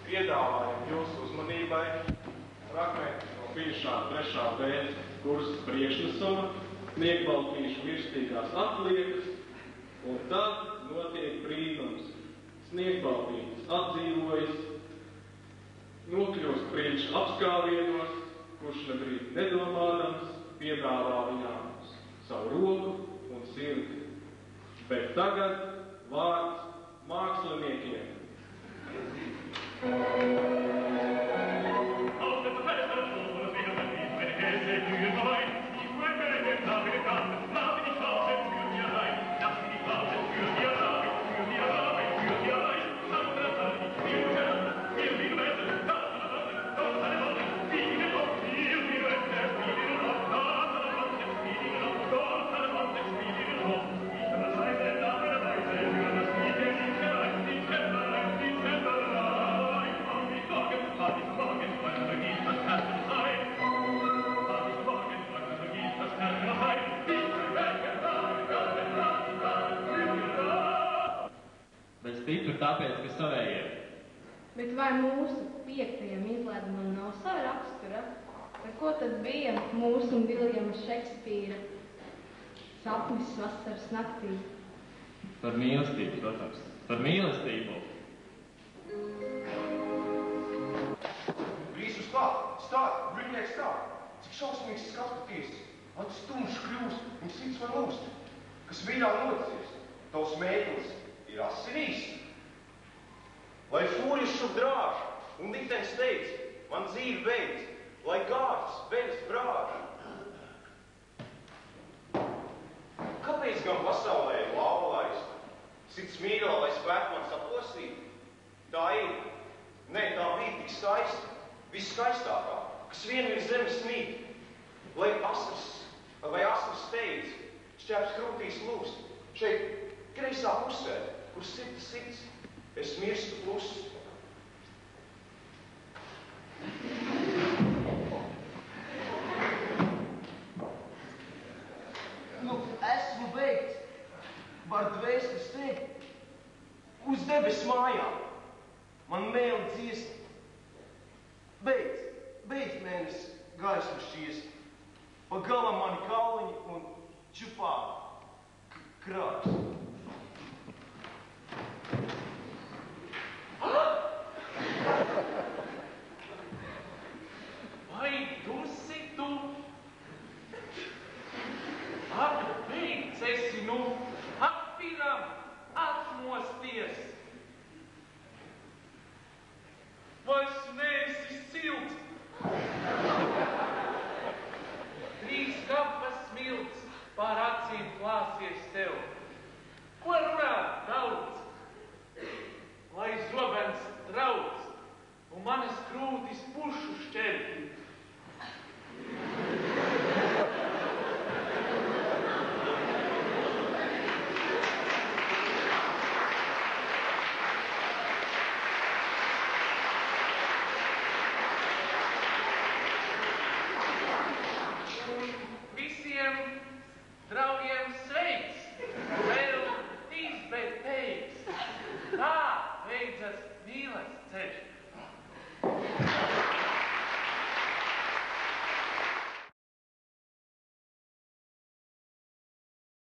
piedāvājam jūsu uzmanībai fragmentus no bijušā 3. B kursa priekšnesuma, sniegbaltīšu mirstīgās atliekas, un tad notiek brīnums. Sniegbaltītis atdzīvojas, nokļūst priekš apskāvienos, kurš nebrīd nedomādams piedāvā viņām savu roku un sirdi. Bet tagad vārds māksliniekiem. Tāpēc, ka savējiem. Bet vai mūsu 5. izlaidumam nav sava rakstura? Par ko tad bija mūsu un Viljama Šekspīra sapnis vasaras naktī? Par mīlestību, protams. Par mīlestību. Vīsu stāt, brīnieks stāt. Cik šausmīgs skatāties. Acis tumšs kļūst un sirds var lūst. Kas vīrā noticies, tavs mētelis ir asinīs. Lai fūris šup drāž un liktenis teic, man dzīve beidz, lai gārds beidz brāž. Kāpēc gan pasaulē ir lava laista? Sirds mīļo, lai spētu man saplosīt? Tā ir. Nē, tā bija tik skaista, viskaistākā, kas vien ir zemes mīt. Lai asars steidz, šķēps krūtīs lūst, šeit kreisā pusē, kur sirds. Es mirstu klusu. Nu, esmu beigts. Var dvēseli steigt. Uz debes mājām. Man mēli dziest. Beidz mēnes gaismu šiest. Pa galam mani kauliņi un čupā krāps. Vai tu si tu? Ak, beidz esi nu, appiram, atmosties. Vairs neesi silts. Trīs kapas smilts pār acīm plāsies tev. Ko runāt daudz? Lai zobens trauc un manas krūtis pušu šķelti.